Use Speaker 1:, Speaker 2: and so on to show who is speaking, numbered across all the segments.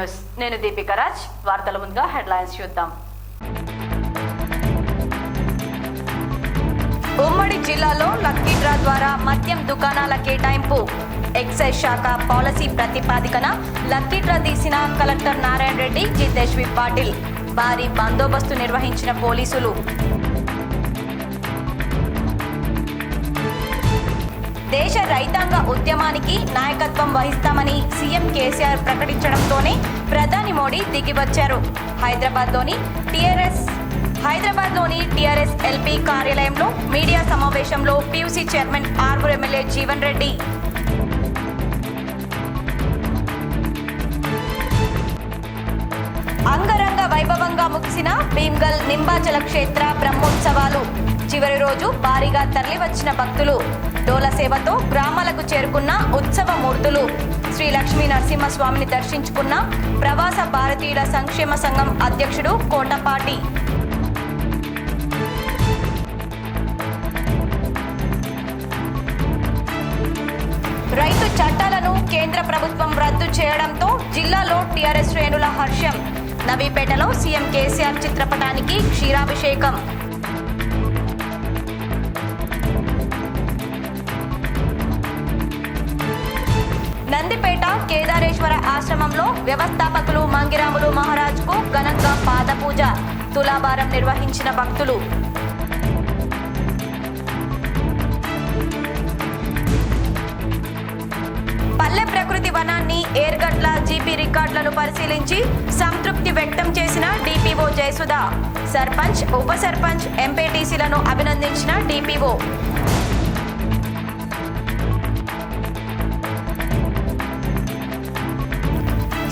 Speaker 1: News నేను దీపిక రాజ్. వార్తల ముందుగా హెడ్లైన్స్ చూద్దాం. ఉమ్మడి జిల్లాలో లక్కీ డ్రా ద్వారా మద్యం దుకాణాల కేటాయింపు. ఎక్సైజ్ శాఖ పాలసీ ప్రతిపాదికన లక్కీ డ్రా తీసిన కలెక్టర్ నారాయణ రెడ్డి, జితేశ్వి పాటిల్. భారీ బందోబస్తు నిర్వహించిన పోలీసులు. దేశ రైతాంగ ఉద్యమానికి నాయకత్వం వహిస్తామని సీఎం కేసీఆర్ ప్రకటించడంతోనే ప్రధాని మోడీ దిగివచ్చారు. హైదరాబాద్లోని టీఆర్ఎస్ ఎల్పీ కార్యాలయంలో మీడియా సమావేశంలో PUC chairman Armoor MLA Jeevan Reddy. అంగరంగ వైభవంగా ముగిసిన భీమ్గల్ నింబాచల క్షేత్ర బ్రహ్మోత్సవాలు. చివరి రోజు భారీగా తరలివచ్చిన భక్తులు. డోల సేవతో గ్రామాలకు చేరుకున్న ఉత్సవ మూర్తులు. శ్రీ లక్ష్మీ నరసింహస్వామిని దర్శించుకున్న ప్రవాస భారతీయుల సంక్షేమ సంఘం అధ్యక్షుడు కోటపాటి. రైతు చట్టాలను కేంద్ర ప్రభుత్వం రద్దు చేయడంతో జిల్లాలో టీఆర్ఎస్ శ్రేణుల హర్షం. నవీపేటలో సీఎం కేసీఆర్ చిత్రపటానికి క్షీరాభిషేకం. నందిపేట కేదారేశ్వర ఆశ్రమంలో వ్యవస్థాపకులు మంగిరాములు మహారాజ్కు ఘనంగా పాదపూజ. తులాభారం నిర్వహించిన భక్తులు. పల్లె ప్రకృతి వనాన్ని ఏర్గట్ల జీపీ రికార్డులను పరిశీలించి సంతృప్తి వ్యక్తం చేసిన డిపిఓ జయసుధ. సర్పంచ్, ఉప సర్పంచ్, ఎంపీటీసీలను అభినందించిన డిపిఓ.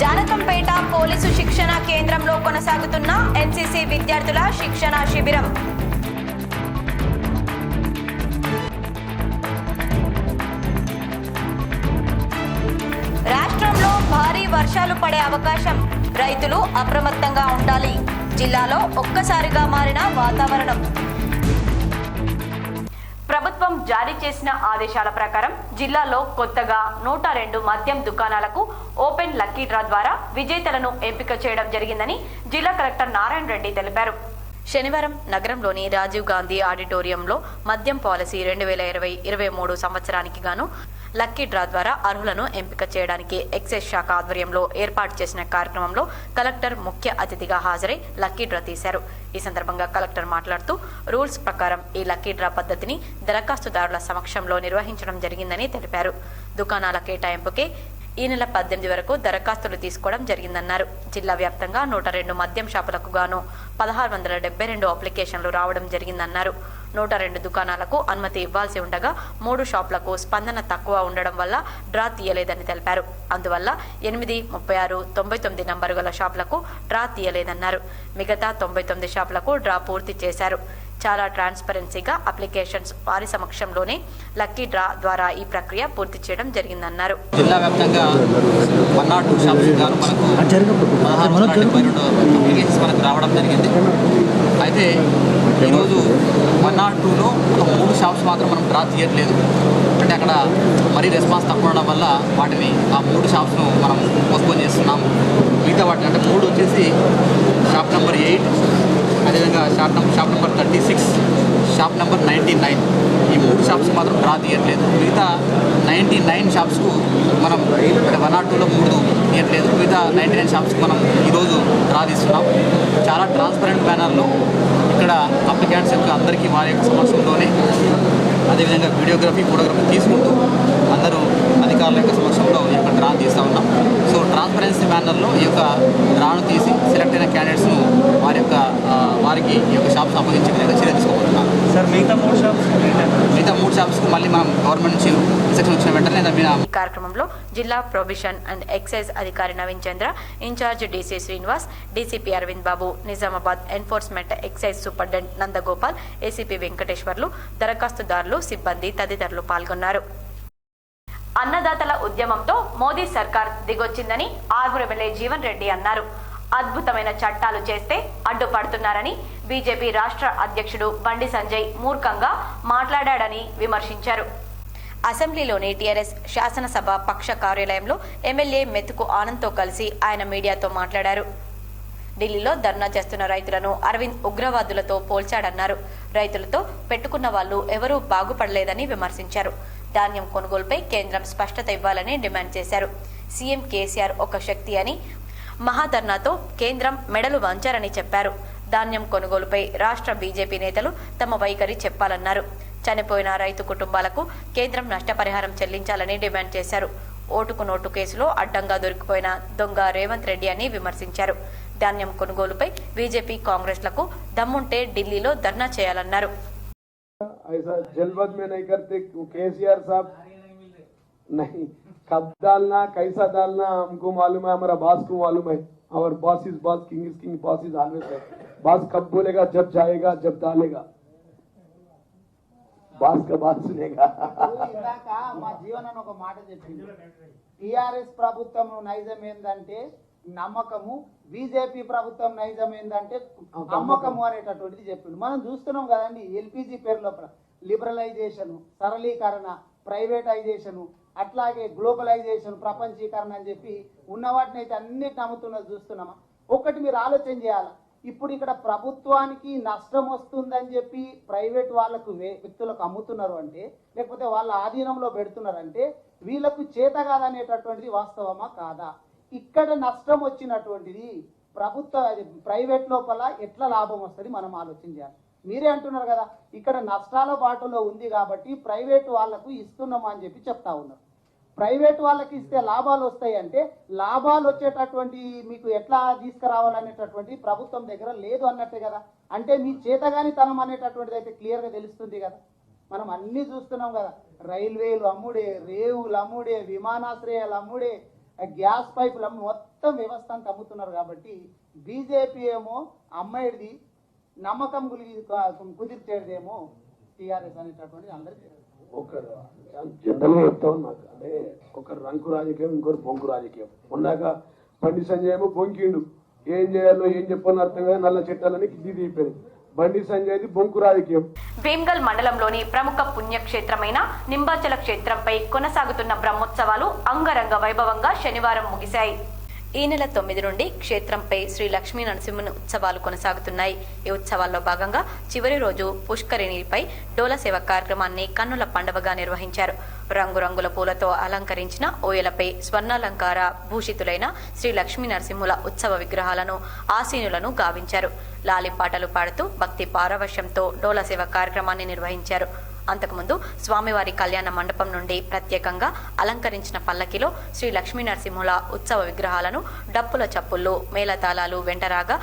Speaker 1: జానకంపేట పోలీసు శిక్షణ కేంద్రంలో కొనసాగుతున్న ఎన్సీసీ విద్యార్థుల శిక్షణ శిబిరం. రాష్ట్రంలో భారీ వర్షాలు పడే అవకాశం. రైతులు అప్రమత్తంగా ఉండాలి. జిల్లాలో ఒక్కసారిగా మారిన వాతావరణం. ప్రభుత్వం జారీ చేసిన ఆదేశాల ప్రకారం జిల్లాలో కొత్తగా 102 మద్యం దుకాణాలకు ఓపెన్ లక్కీ డ్రా ద్వారా విజేతలను ఎంపిక చేయడం జరిగిందని జిల్లా కలెక్టర్ నారాయణ రెడ్డి తెలిపారు. శనివారం నగరంలోని రాజీవ్ గాంధీ ఆడిటోరియంలో మద్యం పాలసీ 2020-23 సంవత్సరానికి గాను లక్కీ డ్రా ద్వారా అర్హులను ఎంపిక చేయడానికి ఎక్సైజ్ శాఖ ఆధ్వర్యంలో ఏర్పాటు చేసిన కార్యక్రమంలో కలెక్టర్ ముఖ్య అతిథిగా హాజరై లక్కీ డ్రా తీశారు. ఈ సందర్భంగా కలెక్టర్ మాట్లాడుతూ రూల్స్ ప్రకారం ఈ లక్కీ డ్రా పద్ధతిని దరఖాస్తుదారుల సమక్షంలో నిర్వహించడం జరిగిందని తెలిపారు. దుకాణాల కేటాయింపుకే ఈ నెల 18 వరకు దరఖాస్తులు తీసుకోవడం జరిగిందన్నారు. జిల్లా వ్యాప్తంగా 102 మద్యం షాపులకు గాను 1672 అప్లికేషన్లు రావడం జరిగిందన్నారు. 102 దుకాణాలకు అనుమతి ఇవ్వాల్సి ఉండగా 3 షాపులకు స్పందన తక్కువ ఉండడం వల్ల డ్రా తీయలేదని తెలిపారు. అందువల్ల 8, 36, 99 నంబరు గల షాపులకు డ్రా తీయలేదన్నారు. మిగతా 99 షాపులకు డ్రా పూర్తి చేశారు. చాలా ట్రాన్స్పరెన్సీగా అప్లికేషన్స్ వారి సమక్షంలోనే లక్కీ డ్రా ద్వారా ఈ ప్రక్రియ పూర్తి చేయడం జరిగిందన్నారు.
Speaker 2: జిల్లా వ్యాప్తంగా 102 షాప్స్ గాను మనకు 1672 అప్లికేషన్స్ మనకు రావడం జరిగింది. అయితే ఈరోజు 102లో ఒక 3 షాప్స్ మాత్రం మనం డ్రా తీయట్లేదు. అంటే అక్కడ మరీ రెస్పాన్స్ తక్కువ ఉండడం వల్ల వాటిని ఆ 3 షాప్స్ను మనం పోస్ట్పోన్ చేస్తున్నాము. మిగతా వాటిని అంటే 3 వచ్చేసి షాప్ నెంబర్ 8, అదేవిధంగా షాప్ నెంబర్ 36, షాప్ నెంబర్ 99 ఈ 3 షాప్స్ మాత్రం డ్రా తీయట్లేదు. మిగతా 99 షాప్స్కు మనం 102లో 3 తీయట్లేదు. మిగతా 99 షాప్స్కి మనం ఈరోజు డ్రా తీస్తున్నాం. చాలా ట్రాన్స్పరెంట్ బ్యానర్లో ఇక్కడ అప్లికెంట్స్ యొక్క అందరికీ వారి యొక్క సమక్షంలోనే అదేవిధంగా వీడియోగ్రఫీ, ఫోటోగ్రఫీ తీసుకుంటూ అందరూ అధికారుల యొక్క సమక్షంలో ఈ యొక్క డ్రా తీస్తూ ఉన్నాం. సో ట్రాన్స్పరెన్సీ బ్యానర్లో ఈ యొక్క డ్రాను తీసి సెలెక్ట్ అయిన క్యాండిడేట్స్ను వారికి ఈ యొక్క షాప్స్ అప్పగించే విధంగా చర్య తీసుకోబోతున్నాం.
Speaker 3: సార్ మిగతా 3
Speaker 2: షాప్స్కు మళ్ళీ మనం గవర్నమెంట్ నుంచి ఇన్స్ట్రక్షన్ వచ్చిన వెంటనే
Speaker 1: ఈ కార్యక్రమంలో జిల్లా ప్రొవిషన్ అండ్ ఎక్సైజ్ అధికారి Naveen Chandra, in-charge DC Srinivas, DCP Aravind Babu, Nizamabad enforcement excise superintendent Nandagopal, ACP Venkateswarlu, దరఖాస్తుదారులు, సిబ్బంది తదితరులు పాల్గొన్నారు. అన్నదాతల ఉద్యమంతో మోదీ సర్కార్ దిగొచ్చిందని ఆర్మూర్ ఎమ్మెల్యే జీవన్ రెడ్డి అన్నారు. అద్భుతమైన చట్టాలు చేస్తే అడ్డుపడుతున్నారని బీజేపీ రాష్ట్ర అధ్యక్షుడు బండి సంజయ్ మూర్ఖంగా మాట్లాడాడని విమర్శించారు. అసెంబ్లీలోని టీఆర్ఎస్ శాసనసభ పక్ష కార్యాలయంలో ఎమ్మెల్యే మెతుకు ఆనంద్తో కలిసి ఆయన మీడియాతో మాట్లాడారు. ఢిల్లీలో ధర్నా చేస్తున్న రైతులను అరవింద్ ఉగ్రవాదులతో పోల్చాడన్నారు. రైతులతో పెట్టుకున్న వాళ్లు ఎవరూ బాగుపడలేదని విమర్శించారు. ధాన్యం కొనుగోలుపై కేంద్రం స్పష్టత ఇవ్వాలని డిమాండ్ చేశారు. సీఎం కేసీఆర్ ఒక శక్తి అని, మహాధర్నాతో కేంద్రం మెడలు వంచారని చెప్పారు. ధాన్యం కొనుగోలుపై రాష్ట్ర బీజేపీ నేతలు తమ వైఖరి చెప్పాలన్నారు. చనిపోయిన రైతు కుటుంబాలకు కేంద్రం నష్టపరిహారం చెల్లించాలని డిమాండ్ చేశారు. ఓటుకు నోటు కేసులో అడ్డంగా దొరికిపోయిన దొంగ రేవంత్ రెడ్డి అని విమర్శించారు. ధాన్యం కొనుగోలుపై బీజేపీ కాంగ్రెస్లకు దమ్ముంటే ఢిల్లీలో ధర్నా చేయాలన్నారు.
Speaker 4: ऐसा जल्दबाज में नहीं करते केसीआर साहब, नहीं कब डालना कैसा डालना हमको मालूम है, हमारा बॉस को मालूम है. और boss is boss, king is king, boss is always है. बॉस कब बोलेगा, जब जाएगा, जब डालेगा, बॉस का बात सुनेगा.
Speaker 5: మా జీవనాన్ని ఒక మాట చెప్పింది. టిఆర్ఎస్ ప్రభుత్వం నైజం ఏంటంటే నమ్మకము, బీజేపీ ప్రభుత్వం నైజం ఏంటంటే నమ్మకము అనేటటువంటిది చెప్పిండు. మనం చూస్తున్నాం కదండి, ఎల్పిజి పేరులో లిబరలైజేషన్, సరళీకరణ, ప్రైవేటైజేషన్, అట్లాగే గ్లోబలైజేషన్, ప్రపంచీకరణ అని చెప్పి ఉన్న వాటిని అయితే అన్నిటి నమ్ముతున్నది చూస్తున్నామా? ఒక్కటి మీరు ఆలోచన చేయాలి. ఇప్పుడు ఇక్కడ ప్రభుత్వానికి నష్టం వస్తుందని చెప్పి ప్రైవేట్ వాళ్ళకు వ్యక్తులకు అమ్ముతున్నారు అంటే, లేకపోతే వాళ్ళ ఆధీనంలో పెడుతున్నారంటే వీళ్ళకు చేత కాదనేటటువంటిది వాస్తవమా కాదా? ఇక్కడ నష్టం వచ్చినటువంటిది ప్రభుత్వ ప్రైవేట్ లోపల ఎట్లా లాభం వస్తుంది మనం ఆలోచన చేయాలి. మీరే అంటున్నారు కదా, ఇక్కడ నష్టాల బాటలో ఉంది కాబట్టి ప్రైవేట్ వాళ్లకు ఇస్తున్నామా అని చెప్పి చెప్తా ఉన్నారు. ప్రైవేట్ వాళ్ళకి ఇస్తే లాభాలు వస్తాయి అంటే, లాభాలు వచ్చేటటువంటి మీకు ఎట్లా తీసుకురావాలనేటటువంటి ప్రభుత్వం దగ్గర లేదు అన్నట్టే కదా. అంటే మీ చేతగానితనం అనేటటువంటిది అయితే క్లియర్గా తెలుస్తుంది కదా. మనం అన్ని చూస్తున్నాం కదా, రైల్వేలు అమ్ముడే, రేవులు అమ్ముడే, విమానాశ్రయాలు అమ్ముడే, గ్యాస్ పైపులు మొత్తం వ్యవస్థ అంతా అమ్ముతున్నారు. కాబట్టి బీజేపీ ఏమో అమ్మాయిది నమ్మకం కుదిర్చేదేమో టీఆర్ఎస్ అనేటటువంటిది అందరికీ
Speaker 4: ఒకరు జనరల్గా చెప్తా నాకు, అంటే ఒకరు రంకు రాజకీయం, ఇంకొకరు బొంకు రాజకీయం. ఉన్నాక బండి సంజయ్ ఏమో బొంకిండు, ఏం చేయాలో ఏం చెప్పాలో అర్థం కాదు, నల్ల చట్టాలని కింది తీపారు. బండి సంజయ్ది బొంకు రాజకీయం.
Speaker 1: భీమ్గల్ మండలంలోని ప్రముఖ పుణ్యక్షేత్రమైన నింబాచల క్షేత్రంపై కొనసాగుతున్న బ్రహ్మోత్సవాలు అంగరంగ వైభవంగా శనివారం ముగిశాయి. ఈ నెల 9 నుండి క్షేత్రంపై శ్రీ లక్ష్మీ నరసింహన్ ఉత్సవాలు కొనసాగుతున్నాయి. ఈ ఉత్సవాల్లో భాగంగా చివరి రోజు పుష్కరిణిపై డోల సేవ కార్యక్రమాన్ని కన్నుల పండుగగా నిర్వహించారు. రంగురంగుల పూలతో అలంకరించిన ఓయలపై స్వర్ణాలంకార భూషితులైన శ్రీ లక్ష్మీ నరసింహుల ఉత్సవ విగ్రహాలను ఆసీనులను గావించారు. లాలిపాటలు పాడుతూ భక్తి పారవశ్యంతో డోల సేవ కార్యక్రమాన్ని నిర్వహించారు. అంతకుముందు స్వామివారి కళ్యాణ మండపం నుండి ప్రత్యేకంగా అలంకరించిన పల్లకిలో శ్రీ లక్ష్మీ నరసింహుల ఉత్సవ విగ్రహాలను డప్పుల చప్పుళ్ళు, మేళతాళాలు వెంటరాగా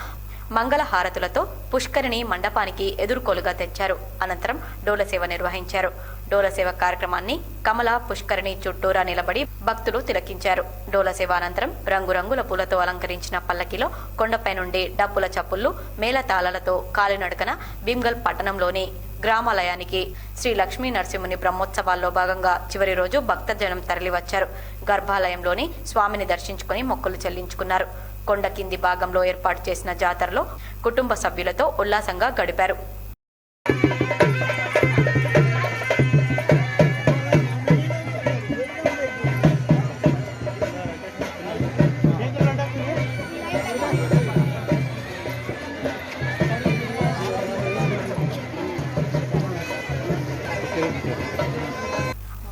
Speaker 1: మంగళహారతులతో పుష్కరిణి మండపానికి ఎదుర్కోలుగా తెచ్చారు. అనంతరం డోలసేవ నిర్వహించారు. డోలసేవ కార్యక్రమాన్ని కమల పుష్కరిణి చుట్టూరా నిలబడి భక్తులు తిలకించారు. డోలసేవ అనంతరం రంగురంగుల పూలతో అలంకరించిన పల్లకిలో కొండపై నుండి డప్పుల చప్పుళ్ళు, మేళతాళాలతో కాలినడకన భీమ్గల్ పట్టణంలోని గ్రామాలయానికి శ్రీ లక్ష్మీ నరసింహుని బ్రహ్మోత్సవాల్లో భాగంగా చివరి రోజు భక్తజనం తరలివచ్చారు. గర్భాలయంలోని స్వామిని దర్శించుకుని మొక్కులు చెల్లించుకున్నారు. కొండ కింది భాగంలో ఏర్పాటు చేసిన జాతరలో కుటుంబ సభ్యులతో ఉల్లాసంగా గడిపారు.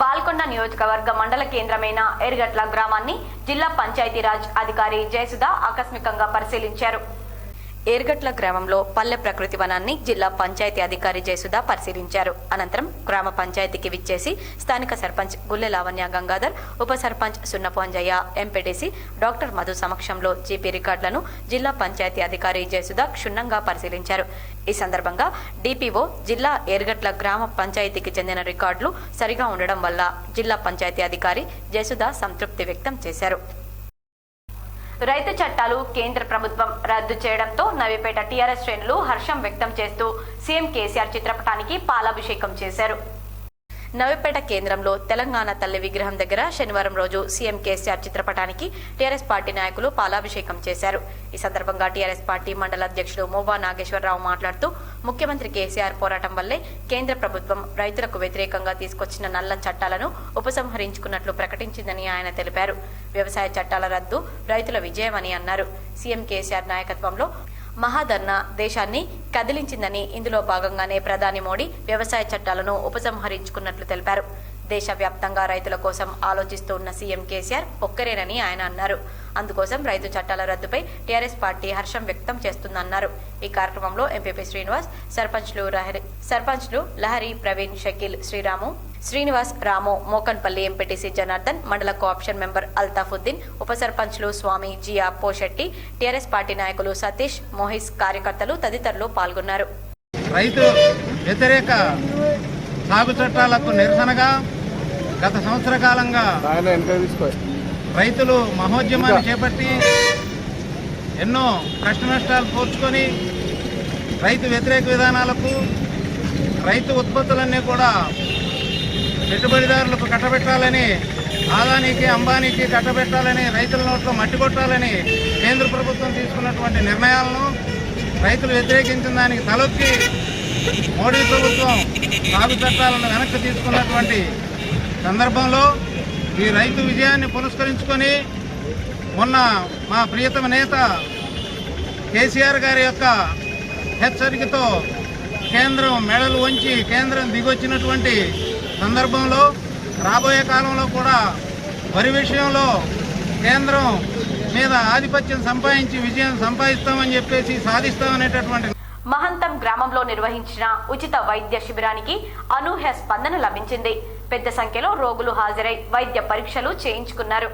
Speaker 1: పాల్కొండ నియోజకవర్గ మండల కేంద్రమైన ఎర్గట్ల గ్రామాన్ని జిల్లా పంచాయతీరాజ్ అధికారి జయసుధ ఆకస్మికంగా పరిశీలించారు. ఏర్గట్ల గ్రామంలో పల్లె ప్రకృతి వనాన్ని జిల్లా పంచాయతీ అధికారి జయసుధ పరిశీలించారు. అనంతరం గ్రామ పంచాయతీకి విచ్చేసి స్థానిక సర్పంచ్ గుల్లె లావణ్య గంగాధర్, ఉప సర్పంచ్ సున్నపు అంజయ్య, ఎంపీటీసీ డాక్టర్ మధు సమక్షంలో జీపీ రికార్డులను జిల్లా పంచాయతీ అధికారి జయసుధ క్షుణ్ణంగా పరిశీలించారు. ఈ సందర్భంగా డిపిఓ జిల్లా ఏర్గట్ల గ్రామ పంచాయతీకి చెందిన రికార్డులు సరిగా ఉండడం వల్ల జిల్లా పంచాయతీ అధికారి జయసుధ సంతృప్తి వ్యక్తం చేశారు. రైతు చట్టాలు కేంద్ర ప్రభుత్వం రద్దు చేయడంతో నవీపేట టీఆర్ఎస్ శ్రేణులు హర్షం వ్యక్తం చేస్తూ సీఎం కేసీఆర్ చిత్రపటానికి పాలాభిషేకం చేశారు. నవిపేట కేంద్రంలో తెలంగాణ తల్లి విగ్రహం దగ్గర శనివారం రోజు సీఎం కేసీఆర్ చిత్రపటానికి టీఆర్ఎస్ పార్టీ నాయకులు పాలాభిషేకం చేశారు. ఈ సందర్భంగా టీఆర్ఎస్ పార్టీ మండల అధ్యక్షుడు మోవా నాగేశ్వరరావు మాట్లాడుతూ ముఖ్యమంత్రి కేసీఆర్ పోరాటం వల్లే కేంద్ర ప్రభుత్వం రైతులకు వ్యతిరేకంగా తీసుకొచ్చిన నల్ల చట్టాలను ఉపసంహరించుకున్నట్లు ప్రకటించిందని ఆయన తెలిపారు. వ్యవసాయ చట్టాల రద్దు రైతుల విజయమని అన్నారు. సీఎం కేసీఆర్ నాయకత్వంలో మహాధర్నా దేశాన్ని కదిలించిందని, ఇందులో భాగంగానే ప్రధాని మోడీ వ్యవసాయ చట్టాలను ఉపసంహరించుకున్నట్లు తెలిపారు. దేశవ్యాప్తంగా రైతుల కోసం ఆలోచిస్తూ ఉన్న సీఎం కేసీఆర్ ఒక్కరేనని ఆయన అన్నారు. అందుకోసం రైతు చట్టాల రద్దుపై టీఆర్ఎస్ పార్టీ హర్షం వ్యక్తం చేస్తుందన్నారు. ఈ కార్యక్రమంలో ఎంపీపీ శ్రీనివాస్, సర్పంచ్లు లహరి, ప్రవీణ్, షకీల్, శ్రీనివాస్, రాము, మోకన్పల్లి, ఎంపీటీసీ జనార్దన్, మండల కోఆప్షన్ మెంబర్ అల్తాఫుద్దీన్, ఉప సర్పంచ్లు స్వామి, జియా, పోషెట్టి, టీఆర్ఎస్ పార్టీ నాయకులు సతీష్, మోహిస్, కార్యకర్తలు తదితరులు పాల్గొన్నారు.
Speaker 6: రైతు వ్యతిరేక సాగు చట్టాలకు నిరసనగా గత సంవత్సర కాలంగా రైతులు మహోద్యమాన్ని చేపట్టి ఎన్నో కష్ట నష్టాలు కోర్చుకొని రైతు వ్యతిరేక విధానాలకు, రైతు ఉత్పత్తులన్నీ కూడా పెట్టుబడిదారులకు కట్టబెట్టాలని, ఆదానికి అంబానీకి కట్టబెట్టాలని, రైతుల నోట్లో మట్టి కొట్టాలని కేంద్ర ప్రభుత్వం తీసుకున్నటువంటి నిర్ణయాలను రైతులు వ్యతిరేకించిన దానికి తలొక్కి మోడీ ప్రభుత్వం సాగు చట్టాలను వెనక్కి తీసుకున్నటువంటి సందర్భంలో ఈ రైతు విజయాన్ని పురస్కరించుకొని మొన్న మా ప్రియతమ నేత కేసీఆర్ గారి యొక్క హెచ్చరికతో కేంద్రం మెడలు వంచి కేంద్రం దిగొచ్చినటువంటి సందర్భంలో రాబోయే కాలంలో కూడా వరి విషయంలో కేంద్రం మీద ఆధిపత్యం సంపాదించి విజయం సంపాదిస్తామని చెప్పేసి సాధిస్తామనేటటువంటి
Speaker 1: మహంతం గ్రామంలో నిర్వహించిన ఉచిత వైద్య శిబిరానికి అనూహ్య స్పందన లభించింది. పెద్ద సంఖ్యలో రోగులు హాజరై వైద్య పరీక్షలు చేయించుకున్నారు.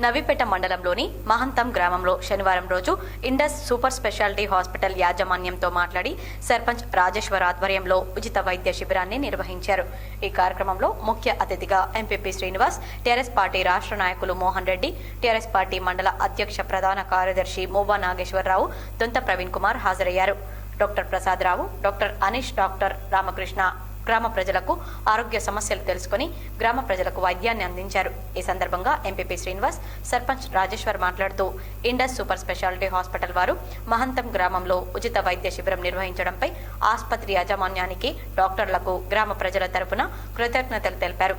Speaker 1: నవిపేట మండలంలోని మహంతం గ్రామంలో శనివారం రోజు ఇండస్ సూపర్ స్పెషాలిటీ హాస్పిటల్ యాజమాన్యంతో మాట్లాడి సర్పంచ్ రాజేశ్వర్ ఆధ్వర్యంలో ఉచిత వైద్య శిబిరాన్ని నిర్వహించారు. ఈ కార్యక్రమంలో ముఖ్య అతిథిగా ఎంపీపీ శ్రీనివాస్, టీఆర్ఎస్ పార్టీ రాష్ట్ర నాయకులు మోహన్ రెడ్డి, టీఆర్ఎస్ పార్టీ మండల అధ్యక్ష ప్రధాన కార్యదర్శి మోవా నాగేశ్వరరావు, దొంత ప్రవీణ్ కుమార్ హాజరయ్యారు. Doctor Prasadarao, doctor Anish, doctor Ramakrishna గ్రామ ప్రజలకు ఆరోగ్య సమస్యలు తెలుసుకుని గ్రామ ప్రజలకు వైద్యాన్ని అందించారు. ఈ సందర్భంగా ఎంపీపీ శ్రీనివాస్, సర్పంచ్ రాజేశ్వర్ మాట్లాడుతూ ఇండస్ సూపర్ స్పెషాలిటీ హాస్పిటల్ వారు మహంతం గ్రామంలో ఉచిత వైద్య శిబిరం నిర్వహించడంపై ఆసుపత్రి యాజమాన్యానికి, డాక్టర్లకు గ్రామ ప్రజల తరపున కృతజ్ఞతలు తెలిపారు.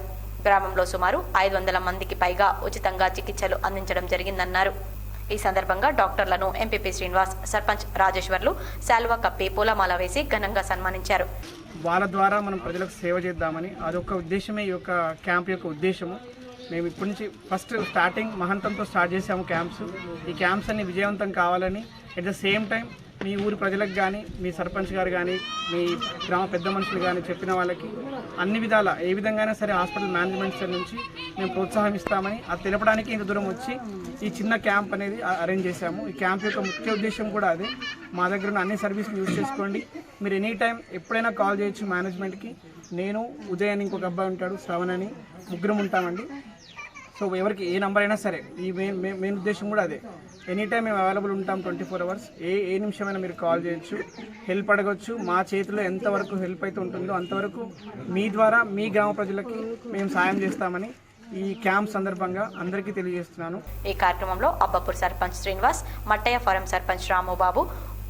Speaker 1: గ్రామంలో సుమారు 500 మందికి పైగా ఉచితంగా చికిత్సలు అందించడం జరిగిందన్నారు. ఈ సందర్భంగా డాక్టర్లను ఎంపీపీ శ్రీనివాస్, సర్పంచ్ రాజేశ్వర్లు శాలువా కప్పి పూలమాల వేసి ఘనంగా సన్మానించారు.
Speaker 3: వాళ్ళ ద్వారా మనం ప్రజలకు సేవ చేద్దామని అదొక ఉద్దేశమే ఈ యొక్క క్యాంప్ యొక్క ఉద్దేశము. మేము ఇప్పటి నుంచి ఫస్ట్ స్టార్టింగ్ మహంతంతో స్టార్ట్ చేసాము క్యాంప్స్. ఈ క్యాంప్స్ అన్ని విజయవంతం కావాలని, ఎట్ ద సేమ్ టైం మీ ఊరి ప్రజలకు కానీ, మీ సర్పంచ్ గారు కానీ, మీ గ్రామ పెద్ద మనుషులు కానీ చెప్పిన వాళ్ళకి అన్ని విధాల ఏ విధంగా సరే హాస్పిటల్ మేనేజ్మెంట్ నుంచి మేము ప్రోత్సాహం ఇస్తామని అది తెలపడానికి ఇంత దూరం వచ్చి ఈ చిన్న క్యాంప్ అనేది అరేంజ్ చేశాము. ఈ క్యాంప్ యొక్క ముఖ్య ఉద్దేశం కూడా అదే. మా దగ్గర ఉన్న అన్ని సర్వీసులు యూజ్ చేసుకోండి. మీరు ఎనీ టైం ఎప్పుడైనా కాల్ చేయొచ్చు మేనేజ్మెంట్కి. నేను, ఉదయ్ అని ఇంకొక అబ్బాయి ఉంటాడు, శ్రవణ్ అని, ముగ్గురం ఉంటామండి. సో ఎవరికి ఏ నెంబర్ అయినా సరే, ఈ మెయిన్ ఉద్దేశం కూడా అదే. ఎనీ టైం మేము అవైలబుల్ ఉంటాం 24 hours. ఏ నిమిషమైనా మీరు కాల్ చేయొచ్చు, హెల్ప్ అడగచ్చు. మా చేతిలో ఎంతవరకు హెల్ప్ అయితే ఉంటుందో అంతవరకు మీ ద్వారా మీ గ్రామ ప్రజలకి మేము సాయం చేస్తామని ఈ క్యాంప్ సందర్భంగా అందరికీ తెలియజేస్తున్నాను.
Speaker 1: ఈ కార్యక్రమంలో అబ్బపూర్ సర్పంచ్ శ్రీనివాస్, మట్టయ్య ఫోరం సర్పంచ్ రాముబాబు,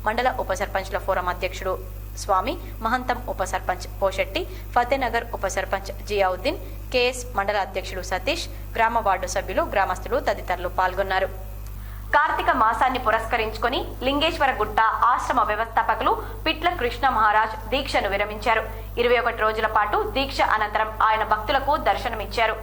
Speaker 1: మండల ఉప సర్పంచ్ల ఫోరం అధ్యక్షుడు స్వామి, మహంతం ఉప సర్పంచ్ పోషెట్టి, ఫతేనగర్ ఉప సర్పంచ్ జియావుద్దీన్, కేఎస్ మండల అధ్యక్షుడు సతీష్, గ్రామ వార్డు సభ్యులు, గ్రామస్తులు తదితరులు పాల్గొన్నారు. కార్తీక మాసాన్ని పురస్కరించుకుని లింగేశ్వర గుట్ట ఆశ్రమ వ్యవస్థాపకులు పిట్ల కృష్ణ మహారాజ్ దీక్షను విరమించారు. 21 రోజుల పాటు దీక్ష అనంతరం ఆయన భక్తులకు దర్శనమిచ్చారు.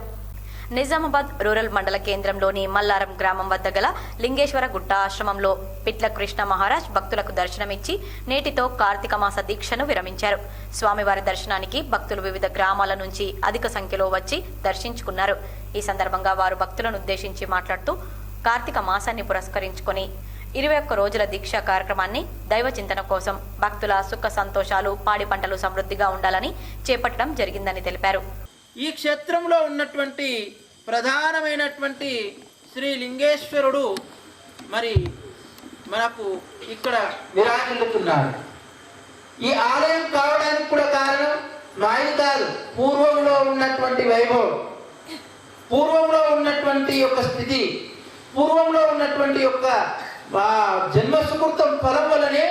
Speaker 1: నిజామాబాద్ రూరల్ మండల కేంద్రంలోని మల్లారం గ్రామం వద్ద గల లింగేశ్వర గుట్ట ఆశ్రమంలో పిట్ల కృష్ణ మహారాజ్ భక్తులకు దర్శనమిచ్చి నేటితో కార్తీక మాస దీక్షను విరమించారు. స్వామివారి దర్శనానికి భక్తులు వివిధ గ్రామాల నుంచి అధిక సంఖ్యలో వచ్చి దర్శించుకున్నారు. ఈ సందర్భంగా వారు భక్తులను ఉద్దేశించి మాట్లాడుతూ కార్తీక మాసాన్ని పురస్కరించుకొని 21 రోజుల దీక్షా కార్యక్రమాన్ని దైవ చింతన కోసం భక్తుల సుఖ సంతోషాలు, పాడి పంటలు సమృద్ధిగా ఉండాలని చేపట్టడం జరిగిందని తెలిపారు.
Speaker 7: ఈ క్షేత్రంలో ఉన్నటువంటి ప్రధానమైనటువంటి శ్రీ లింగేశ్వరుడు మరి మనకు ఇక్కడ విరాజిల్లుతున్నారు. ఈ ఆలయం కావడానికి కూడా కారణం మాది కాదు, పూర్వంలో ఉన్నటువంటి వైభవం, పూర్వంలో ఉన్నటువంటి యొక్క స్థితి, పూర్వంలో ఉన్నటువంటి యొక్క జన్మ సుకృతం ఫలం వల్లనే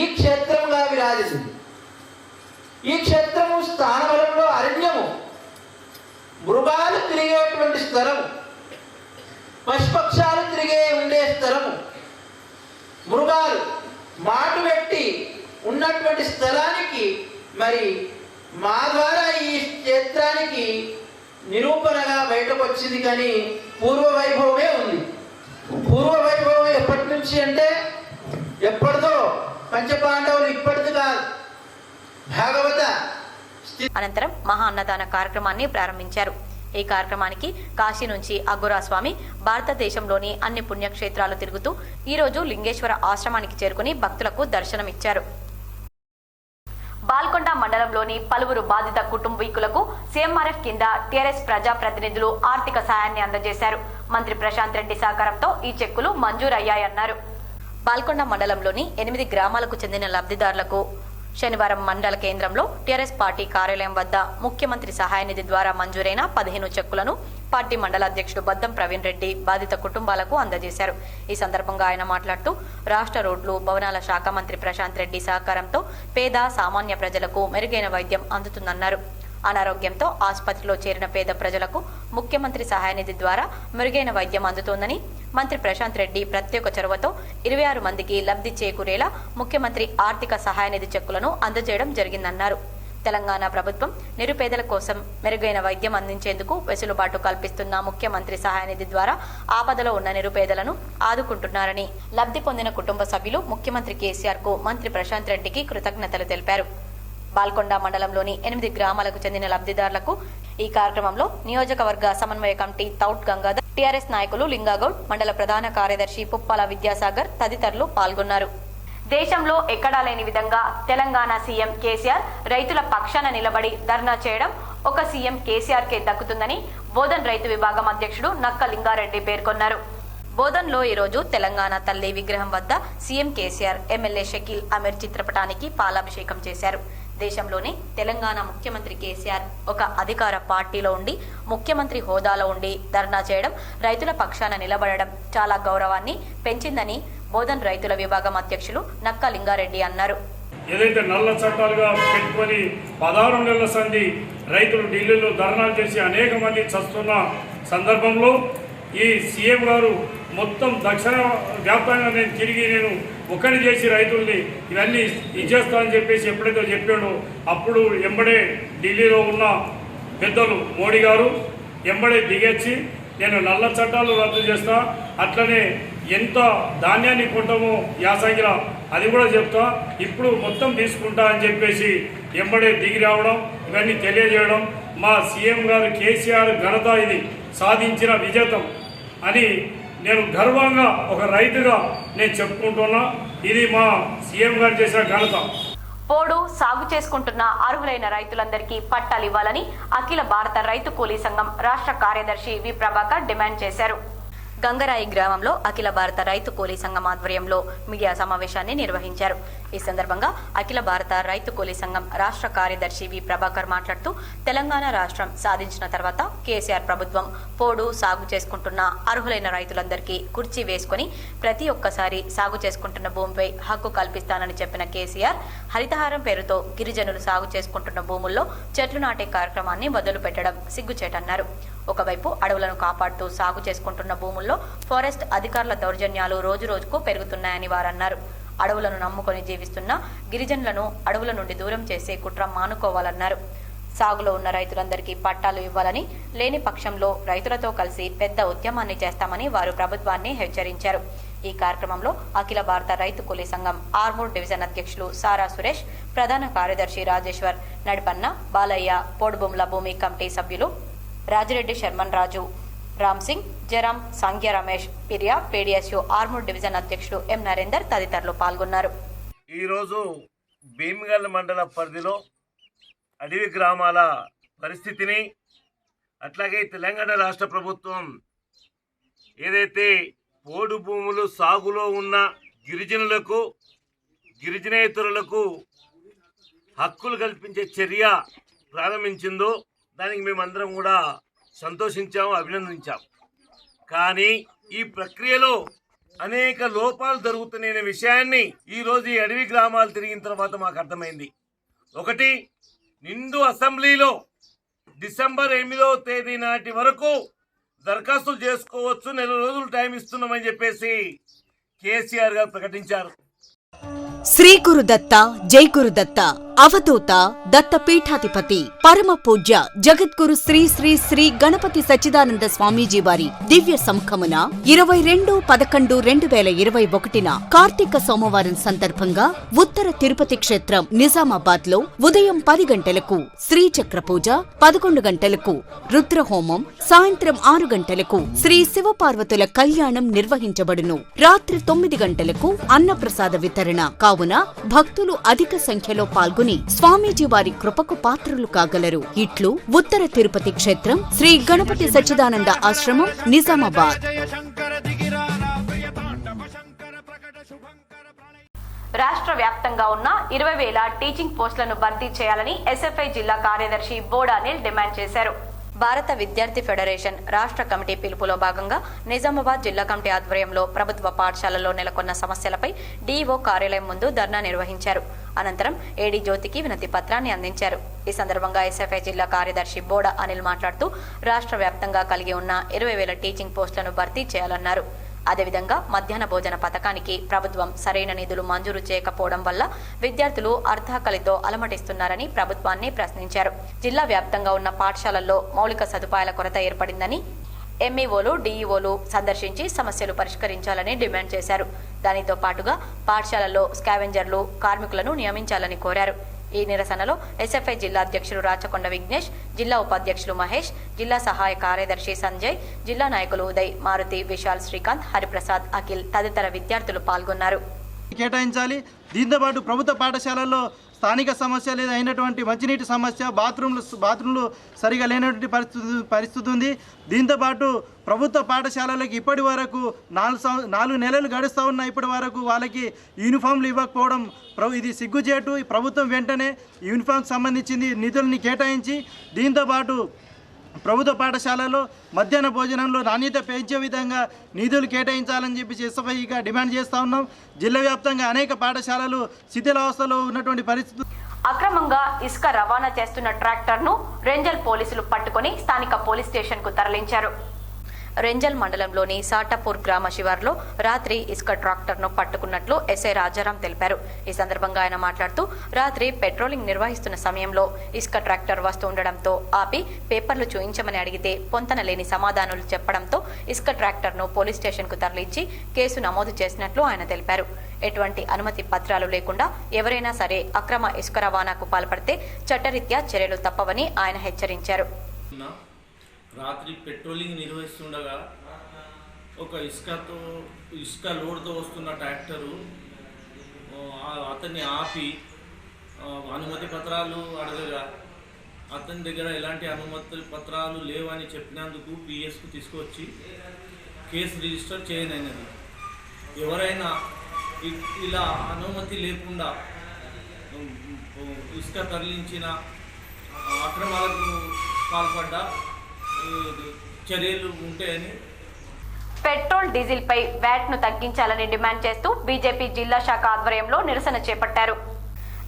Speaker 7: ఈ క్షేత్రంగా విరాజిస్తుంది. ఈ క్షేత్రము స్థానబలంలో అరణ్యము, మృగాలు తిరిగేటువంటి స్థలము, పశుపక్షాలు తిరిగే ఉండే స్థలము, మృగాలు మాటు పెట్టి ఉన్నటువంటి స్థలానికి మరి మా ద్వారా ఈ క్షేత్రానికి నిరూపణగా బయటకు వచ్చింది. కానీ పూర్వ వైభవమే ఉంది. పూర్వ వైభవం ఎప్పటి నుంచి అంటే ఎప్పటిదో, పంచపాండవులు ఇప్పటిది కాదు. భాగవత
Speaker 1: అనంతరం మహా అన్నదాన కార్యక్రమాన్ని ప్రారంభించారు. ఈ కార్యక్రమానికి కాశీ నుంచి అఘోరా స్వామి భారతదేశంలోని అన్ని పుణ్యక్షేత్రాలు తిరుగుతూ ఈరోజు లింగేశ్వర ఆశ్రమానికి చేరుకుని భక్తులకు దర్శనమిచ్చారు. బాల్కొండ మండలంలోని పలువురు బాధిత కుటుంబీకులకు సీఎంఆర్ఎఫ్ కింద టీఆర్ఎస్ ప్రజాప్రతినిధులు ఆర్థిక సాయాన్ని అందజేశారు. మంత్రి ప్రశాంత్ రెడ్డి సహకారంతో ఈ చెక్కులు మంజూరయ్యాయన్నారు. బాల్కొండ మండలంలోని 8 గ్రామాలకు చెందిన లబ్ధిదారులకు శనివారం మండల కేంద్రంలో టీఆర్ఎస్ పార్టీ కార్యాలయం వద్ద ముఖ్యమంత్రి సహాయ నిధి ద్వారా మంజూరైన 15 చెక్కులను పార్టీ మండల అధ్యక్షుడు బద్దం ప్రవీణ్ రెడ్డి బాధిత కుటుంబాలకు అందజేశారు. ఈ సందర్భంగా ఆయన మాట్లాడుతూ రాష్ట్ర రోడ్లు భవనాల శాఖ మంత్రి ప్రశాంత్ రెడ్డి సహకారంతో పేద సామాన్య ప్రజలకు మెరుగైన వైద్యం అందుతుందన్నారు. అనారోగ్యంతో ఆసుపత్రిలో చేరిన పేద ప్రజలకు ముఖ్యమంత్రి సహాయ నిధి ద్వారా మెరుగైన వైద్యం అందుతోందని మంత్రి ప్రశాంత్ రెడ్డి ప్రత్యేక చొరవతో 26 మందికి లబ్ధి చేకూరేలా ముఖ్యమంత్రి ఆర్థిక సహాయ నిధి చెక్కులను అందజేయడం జరిగిందన్నారు. తెలంగాణ ప్రభుత్వం నిరుపేదల కోసం మెరుగైన వైద్యం అందించేందుకు వెసులుబాటు కల్పిస్తున్న ముఖ్యమంత్రి సహాయ నిధి ద్వారా ఆపదలో ఉన్న నిరుపేదలను ఆదుకుంటున్నారని లబ్ధి పొందిన కుటుంబ సభ్యులు ముఖ్యమంత్రి కేసీఆర్ కు మంత్రి ప్రశాంత్ రెడ్డికి కృతజ్ఞతలు తెలిపారు. బాల్కొండ మండలంలోని 8 గ్రామాలకు చెందిన లబ్ధిదారులకు ఈ కార్యక్రమంలో నియోజకవర్గ సమన్వయ కమిటీ తౌట్ గంగాధర్, టీఆర్ఎస్ నాయకులు లింగాగౌడ్, మండల ప్రధాన కార్యదర్శి పుప్పాల విద్యాసాగర్ తదితరులు పాల్గొన్నారు. దేశంలో ఎక్కడా లేని విధంగా తెలంగాణ సీఎం కేసీఆర్ రైతుల పక్షాన నిలబడి ధర్నా చేయడం ఒక సీఎం కేసీఆర్ కే దక్కుతుందని బోధన్ రైతు విభాగం అధ్యక్షుడు నక్క లింగారెడ్డి పేర్కొన్నారు. బోధన్లో ఈరోజు తెలంగాణ తల్లి విగ్రహం వద్ద సీఎం కేసీఆర్, ఎమ్మెల్యే షకీల్ అమీర్ చిత్రపటానికి పాలాభిషేకం చేశారు. దేశంలోని తెలంగాణ ముఖ్యమంత్రి కేసీఆర్ ఒక అధికార పార్టీలో ఉండి ముఖ్యమంత్రి హోదాలో ఉండి ధర్నా చేయడం, రైతుల పక్షాన నిలబడడం చాలా గౌరవాన్ని పెంచిందని బోధన్ రైతుల విభాగం అధ్యక్షులు నక్క లింగారెడ్డి అన్నారు.
Speaker 8: ఏదైతే నల్ల చట్టాలుగా పెట్టుకొని 16 నెలల సంధి రైతులు ఢిల్లీలో ధర్నాలు చేసి అనేక మంది చస్తున్న సందర్భంలో ఈ సీఎం గారు మొత్తం దక్షిణ వ్యాప్తంగా నేను ఒకటి చేసి రైతుల్ని ఇవన్నీ ఇచ్చేస్తానని చెప్పేసి ఎప్పుడైతే చెప్పాడో అప్పుడు ఎంబడే ఢిల్లీలో ఉన్న పెద్దలు మోడీ గారు ఎంబడే దిగొచ్చి నేను నల్ల చట్టాలు రద్దు చేస్తా, అట్లనే ఎంత ధాన్యాన్ని కొంటామో యాసంగిలా అది కూడా చెప్తా, ఇప్పుడు మొత్తం తీసుకుంటా అని చెప్పేసి ఎంబడే దిగి రావడం, ఇవన్నీ తెలియజేయడం మా సీఎం గారు కేసీఆర్ ఘనత, ఇది సాధించిన విజేతం అని నేను గర్వంగా ఒక రైతుగా నేను చెప్పుకుంటున్నా. ఇది మా సీఎం గారు చేసిన ఘనత.
Speaker 1: పోడు సాగు చేసుకుంటున్న అర్హులైన రైతులందరికీ పట్టాలు ఇవ్వాలని అఖిల భారత రైతు కూలీ సంఘం రాష్ట్ర కార్యదర్శి వి ప్రభాకర్ డిమాండ్ చేశారు. గంగరాయి గ్రామంలో అఖిల భారత రైతు కూలీ సంఘం ఆధ్వర్యంలో మీడియా సమావేశాన్ని నిర్వహించారు. ఈ సందర్భంగా అఖిల భారత రైతు కూలీ సంఘం రాష్ట్ర కార్యదర్శి వి ప్రభాకర్ మాట్లాడుతూ తెలంగాణ రాష్ట్రం సాధించిన తర్వాత కేసీఆర్ ప్రభుత్వం పోడు సాగు చేసుకుంటున్న అర్హులైన రైతులందరికీ కుర్చీ వేసుకుని ప్రతి ఒక్కసారి సాగు చేసుకుంటున్న భూమిపై హక్కు కల్పిస్తానని చెప్పిన కేసీఆర్ హరితహారం పేరుతో గిరిజనులు సాగు చేసుకుంటున్న భూముల్లో చెట్లు నాటే కార్యక్రమాన్ని మొదలు పెట్టడం సిగ్గుచేటన్నారు. ఒకవైపు అడవులను కాపాడుతూ సాగు చేసుకుంటున్న భూముల్లో ఫారెస్ట్ అధికారుల దౌర్జన్యాలు రోజురోజుకు పెరుగుతున్నాయని వారన్నారు. అడవులను నమ్ముకొని జీవిస్తున్న గిరిజనులను అడవుల నుండి దూరం చేసే కుట్ర మానుకోవాలన్నారు. సాగులో ఉన్న రైతులందరికీ పట్టాలు ఇవ్వాలని, లేని పక్షంలో రైతులతో కలిసి పెద్ద ఉద్యమాన్ని చేస్తామని వారు ప్రభుత్వాన్ని హెచ్చరించారు. ఈ కార్యక్రమంలో అఖిల భారత రైతు కూలీ సంఘం ఆర్మూర్ డివిజన్ అధ్యక్షులు సారా సురేష్, ప్రధాన కార్యదర్శి రాజేశ్వర్, నడిపన్న బాలయ్య, పోడుబొమ్ల భూమి కమిటీ సభ్యులు రాజిరెడ్డి, శర్మన్ రాజు, రామ్ సింగ్, జరాం, సంఖ్య రమేష్, పిరియా, పీడిఎస్యు ఆర్మూర్ డివిజన్ అధ్యక్షుడు ఎం నరేందర్ తదితరులు పాల్గొన్నారు.
Speaker 9: ఈరోజు భీమ్గల్ మండల పరిధిలో అడవి గ్రామాల పరిస్థితిని, అట్లాగే తెలంగాణ రాష్ట్ర ప్రభుత్వం ఏదైతే పోడు భూములు సాగులో ఉన్న ప్రారంభించిందో దానికి మేమందరం కూడా సంతోషించాము, అభినందించాం. కానీ ఈ ప్రక్రియలో అనేక లోపాలు జరుగుతున్న విషయాన్ని ఈరోజు ఈ అడవి గ్రామాలు తిరిగిన తర్వాత మాకు అర్థమైంది. ఒకటి, నిండు అసెంబ్లీలో డిసెంబర్ 8వ తేదీ నాటి వరకు దరఖాస్తులు చేసుకోవచ్చు, 4 రోజులు టైం ఇస్తున్నామని చెప్పేసి కేసీఆర్ గారు ప్రకటించారు.
Speaker 10: శ్రీ గురుదత్త జై గురుదత్త అవధూత దత్తపీఠాధిపతి పరమ పూజ్య జగద్గురు శ్రీ శ్రీ శ్రీ గణపతి సచ్చిదానంద స్వామీజీ వారి దివ్య సముఖమున 22/11/2021 కార్తీక సోమవారం సందర్భంగా ఉత్తర తిరుపతి క్షేత్రం నిజామాబాద్ లో ఉదయం 10 గంటలకు శ్రీచక్ర పూజ, 11 గంటలకు రుద్రహోమం, సాయంత్రం 6 గంటలకు శ్రీ శివపార్వతుల కళ్యాణం నిర్వహించబడును. రాత్రి 9 గంటలకు అన్నప్రసాద వితరణ కావున భక్తులు అధిక సంఖ్యలో పాల్గొని స్వామీజీ వారి కృపకు పాత్రులు కాగలరు. ఇట్లు ఉత్తర తిరుపతి క్షేత్రం శ్రీ గణపతి సచ్చిదానంద ఆశ్రమం నిజామాబాద్.
Speaker 1: రాష్ట్ర వ్యాప్తంగా ఉన్న 20,000 టీచింగ్ పోస్టులను భర్తీ చేయాలని ఎస్ఎఫ్ఐ జిల్లా కార్యదర్శి బోడా అనిల్ డిమాండ్ చేశారు. భారత విద్యార్థి ఫెడరేషన్ రాష్ట్ర కమిటీ పిలుపులో భాగంగా నిజామాబాద్ జిల్లా కమిటీ ఆధ్వర్యంలో ప్రభుత్వ పాఠశాలల్లో నెలకొన్న సమస్యలపై డీఈఓ కార్యాలయం ముందు ధర్నా నిర్వహించారు. అనంతరం ఏడీ జ్యోతికి వినతి పత్రాన్ని అందించారు. ఈ సందర్భంగా ఎస్ఎఫ్ఐ జిల్లా కార్యదర్శి బోడా అనిల్ మాట్లాడుతూ రాష్ట్ర వ్యాప్తంగా కలిగి ఉన్న 20,000 టీచింగ్ పోస్టులను భర్తీ చేయాలన్నారు. అదేవిధంగా మధ్యాహ్న భోజన పథకానికి ప్రభుత్వం సరైన నిధులు మంజూరు చేయకపోవడం వల్ల విద్యార్థులు అర్ధాకలితో అలమటిస్తున్నారని ప్రభుత్వాన్ని ప్రశ్నించారు. జిల్లా వ్యాప్తంగా ఉన్న పాఠశాలల్లో మౌలిక సదుపాయాల కొరత ఏర్పడిందని ఎంఈఓలు, డీఈఓలు సందర్శించి సమస్యలు పరిష్కరించాలని డిమాండ్ చేశారు. దానితో పాటుగా పాఠశాలల్లో స్కావెంజర్లు, కార్మికులను నియమించాలని కోరారు. ఈ నిరసనలో ఎస్ఎఫ్ఐ జిల్లా అధ్యక్షులు రాచకొండ విఘ్నేష్, జిల్లా ఉపాధ్యక్షులు మహేష్, జిల్లా సహాయ కార్యదర్శి సంజయ్, జిల్లా నాయకులు ఉదయ్, మారుతి, విశాల్, శ్రీకాంత్, హరిప్రసాద్, అఖిల్ తదితర విద్యార్థులు పాల్గొన్నారు.
Speaker 6: కేటాయించాలి. దీంతో పాటు ప్రభుత్వ పాఠశాలల్లో స్థానిక సమస్యలు అయినటువంటి మంచినీటి సమస్య, బాత్రూంలు సరిగా లేనటువంటి పరిస్థితి ఉంది. దీంతోపాటు ప్రభుత్వ పాఠశాలలకు ఇప్పటి వరకు 4 నెలలు గడుస్తూ ఉన్న ఇప్పటి వరకు వాళ్ళకి యూనిఫామ్లు ఇవ్వకపోవడం ఇది సిగ్గుచేటు. ఈ ప్రభుత్వం వెంటనే యూనిఫామ్కి సంబంధించింది నిధుల్ని కేటాయించి దీంతోపాటు ప్రభుత్వ పాఠశాలలో మధ్యాహ్న భోజనంలో నాణ్యత పెంచే విధంగా నిధులు కేటాయించాలని చెప్పి ఎస్ఎఫ్ఐగా డిమాండ్ చేస్తూ ఉన్నాం. జిల్లా వ్యాప్తంగా అనేక పాఠశాలలు శిథిలావస్థలో ఉన్నటువంటి పరిస్థితి.
Speaker 1: అక్రమంగా ఇసుక రవాణా చేస్తున్న ట్రాక్టర్ను రెంజల్ పోలీసులు పట్టుకుని స్థానిక పోలీస్ స్టేషన్ కు తరలించారు. రెంజల్ మండలంలోని సాటాపూర్ గ్రామ శివార్లో రాత్రి ఇసుక ట్రాక్టర్ను పట్టుకున్నట్లు ఎస్ఐ రాజారాం తెలిపారు. ఈ సందర్భంగా ఆయన మాట్లాడుతూ రాత్రి పెట్రోలింగ్ నిర్వహిస్తున్న సమయంలో ఇసుక ట్రాక్టర్ వస్తూ ఉండడంతో ఆపి పేపర్లు చూయించమని అడిగితే పొంతన లేని సమాధానాలు చెప్పడంతో ఇసుక ట్రాక్టర్ను పోలీస్ స్టేషన్కు తరలించి కేసు నమోదు చేసినట్లు ఆయన తెలిపారు. ఎటువంటి అనుమతి పత్రాలు లేకుండా ఎవరైనా సరే అక్రమ ఇసుక రవాణాకు పాల్పడితే చట్టరీత్యా చర్యలు తప్పవని ఆయన హెచ్చరించారు.
Speaker 11: రాత్రి పెట్రోలింగ్ నిర్వహిస్తుండగా ఒక ఇసుక లోడ్తో వస్తున్న ట్రాక్టరు అతన్ని ఆపి అనుమతి పత్రాలు అడగగా అతని దగ్గర ఎలాంటి అనుమతి పత్రాలు లేవని చెప్పినందుకు పిఎస్కు తీసుకొచ్చి కేసు రిజిస్టర్ చేయనైనది. ఎవరైనా ఇలా అనుమతి లేకుండా ఇసుక తరలించిన అక్రమాలకు పాల్పడ్డ చర్యలు ఉంటాయని.
Speaker 1: పెట్రోల్, డీజిల్ పై వ్యాట్ ను తగ్గించాలని డిమాండ్ చేస్తూ బీజేపీ జిల్లా శాఖ ఆధ్వర్యంలో నిరసన చేపట్టారు.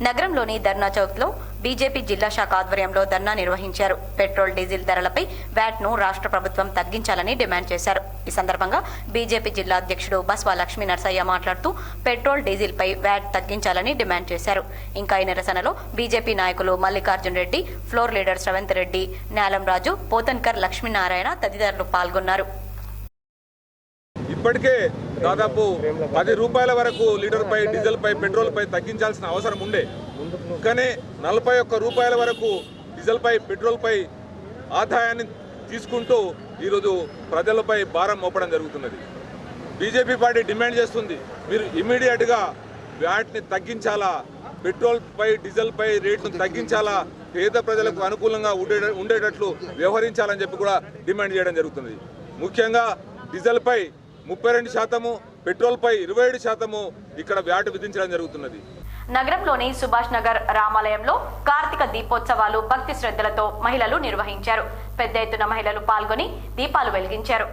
Speaker 1: నగరంలోని ధర్నా చౌక్ లో బీజేపీ జిల్లా శాఖ ఆధ్వర్యంలో ధర్నా నిర్వహించారు. పెట్రోల్, డీజిల్ ధరలపై వ్యాట్ ను రాష్ట్ర ప్రభుత్వం తగ్గించాలని డిమాండ్ చేశారు. ఈ సందర్భంగా బీజేపీ జిల్లా అధ్యక్షుడు బస్వా లక్ష్మీ నరసయ్య మాట్లాడుతూ పెట్రోల్, డీజిల్ పై వ్యాట్ తగ్గించాలని డిమాండ్ చేశారు. ఇంకా ఈ నిరసనలో బీజేపీ నాయకులు మల్లికార్జున్ రెడ్డి, ఫ్లోర్ లీడర్ శ్రవంత్ రెడ్డి, న్యాలం రాజు, పోతన్కర్ లక్ష్మీనారాయణ తదితరులు పాల్గొన్నారు.
Speaker 12: ఇప్పటికే దాదాపు 10 రూపాయల వరకు లీటర్పై, డీజిల్పై, పెట్రోల్పై తగ్గించాల్సిన అవసరం ఉండే. కానీ 41 రూపాయల వరకు డీజిల్పై, పెట్రోల్పై ఆదాయాన్ని తీసుకుంటూ ఈరోజు ప్రజలపై భారం మోపడం జరుగుతున్నది. బీజేపీ పార్టీ డిమాండ్ చేస్తుంది, మీరు ఇమ్మీడియట్గా వ్యాట్ని తగ్గించాలా, పెట్రోల్పై, డీజిల్పై రేట్ను తగ్గించాలా, పేద ప్రజలకు అనుకూలంగా ఉండేటట్లు వ్యవహరించాలని చెప్పి కూడా డిమాండ్ చేయడం జరుగుతుంది. ముఖ్యంగా డీజిల్పై 32%, పెట్రోల్పై 27% ఇక్కడ వ్యాట్ విధించడం జరుగుతున్నది.
Speaker 1: నగరంలోని సుభాష్ నగర్ రామాలయంలో కార్తీక దీపోత్సవాలు భక్తి శ్రద్ధలతో మహిళలు నిర్వహించారు. పెద్ద ఎత్తున మహిళలు పాల్గొని దీపాలు వెలిగించారు.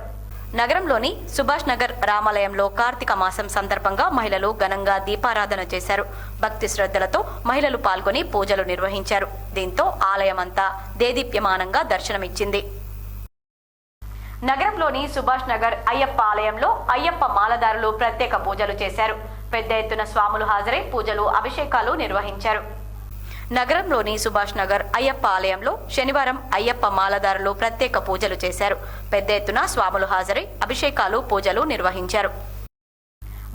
Speaker 1: నగరంలోని సుభాష్ నగర్ రామాలయంలో కార్తీక మాసం సందర్భంగా మహిళలు ఘనంగా దీపారాధన చేశారు. భక్తి శ్రద్ధలతో మహిళలు పాల్గొని పూజలు నిర్వహించారు. దీంతో ఆలయమంతా దేదీప్యమానంగా దర్శనమిచ్చింది. నగరంలోని సుభాష్ నగర్ అయ్యప్ప ఆలయంలో అయ్యప్ప మాలదారులు ప్రత్యేక పూజలు చేశారు. పెద్ద ఎత్తున స్వాములు హాజరై పూజలు అభిషేకాలు నిర్వహించారు. నగరంలోని సుభాష్ నగర్ అయ్యప్ప ఆలయంలో శనివారం అయ్యప్ప మాలదారులు ప్రత్యేక పూజలు చేశారు. పెద్ద ఎత్తున స్వాములు హాజరై అభిషేకాలు పూజలు నిర్వహించారు.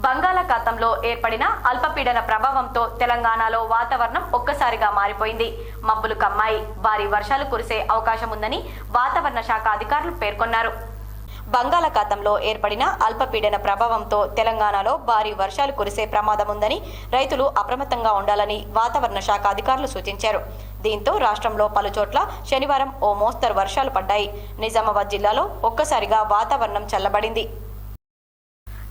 Speaker 1: బంగాళాఖాతంలో ఏర్పడిన అల్పపీడన ప్రభావంతో తెలంగాణలో వాతావరణం ఒక్కసారిగా మారిపోయింది. మబ్బులు కమ్మాయి. భారీ వర్షాలు కురిసే అవకాశం ఉందని వాతావరణ శాఖ అధికారులు పేర్కొన్నారు. బంగాళాఖాతంలో ఏర్పడిన అల్పపీడన ప్రభావంతో తెలంగాణలో భారీ వర్షాలు కురిసే ప్రమాదం ఉందని రైతులు అప్రమత్తంగా ఉండాలని వాతావరణ శాఖ అధికారులు సూచించారు. దీంతో రాష్ట్రంలో పలుచోట్ల శనివారం ఓ మోస్తరు వర్షాలు పడ్డాయి. నిజామాబాద్ జిల్లాలో ఒక్కసారిగా వాతావరణం చల్లబడింది.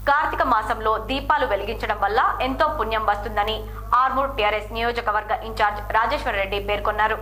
Speaker 1: కార్తీక మాసంలో దీపాలు వెలిగించడం వల్ల ఎంతో పుణ్యం వస్తుందని ఆర్మూర్ టీఆర్ఎస్ నియోజకవర్గ ఇన్ఛార్జ్ రాజేశ్వర్ రెడ్డి పేర్కొన్నారు.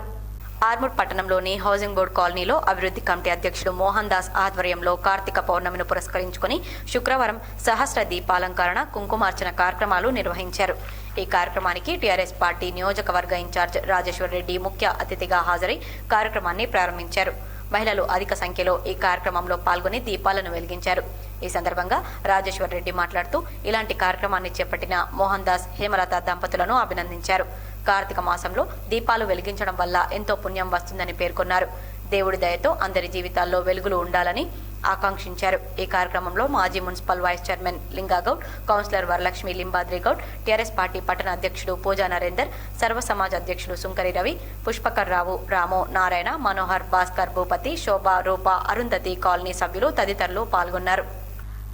Speaker 1: ఆర్మూర్ పట్టణంలోని హౌసింగ్ బోర్డు కాలనీలో అభివృద్ధి కమిటీ అధ్యక్షుడు మోహన్ దాస్ ఆధ్వర్యంలో కార్తీక పౌర్ణమిని పురస్కరించుకుని శుక్రవారం సహస్ర దీపాలంకరణ కుంకుమార్చన కార్యక్రమాలు నిర్వహించారు. ఈ కార్యక్రమానికి టీఆర్ఎస్ పార్టీ నియోజకవర్గ ఇన్ఛార్జ్ రాజేశ్వర్ రెడ్డి ముఖ్య అతిథిగా హాజరై కార్యక్రమాన్ని ప్రారంభించారు. మహిళలు అధిక సంఖ్యలో ఈ కార్యక్రమంలో పాల్గొని దీపాలను వెలిగించారు. ఈ సందర్భంగా రాజేశ్వర్ రెడ్డి మాట్లాడుతూ ఇలాంటి కార్యక్రమాన్ని చేపట్టిన మోహన్ దాస్ హేమలత దంపతులను అభినందించారు. కార్తీక మాసంలో దీపాలు వెలిగించడం వల్ల ఎంతో పుణ్యం వస్తుందని పేర్కొన్నారు. దేవుడి దయతో అందరి జీవితాల్లో వెలుగులు ఉండాలని ఆకాంక్షించారు. ఈ కార్యక్రమంలో మాజీ municipal vice chairman Lingagoud, councillor Varalakshmi Limbadrigoud, TRS party పట్టణ అధ్యక్షుడు పూజా నరేందర్, సర్వ సమాజ్ అధ్యక్షుడు సుంకరి రవి, పుష్పకర్ రావు, రాము, నారాయణ, మనోహర్, భాస్కర్, భూపతి, శోభ, రూప, అరుంధతి కాలనీ సభ్యులు తదితరులు పాల్గొన్నారు.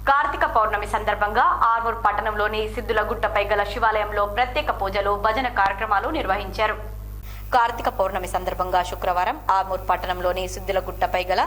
Speaker 1: కార్తీక పౌర్ణమి సందర్భంగా ఆర్మూర్ పట్టణంలోని సిద్ధులగుట్టపై గల శివాలయంలో ప్రత్యేక పూజలు, భజన కార్యక్రమాలు నిర్వహించారు. కార్తీక పౌర్ణమి సందర్భంగా శుక్రవారం ఆర్మూర్ పట్టణంలోని సిద్ధులగుట్టపై గల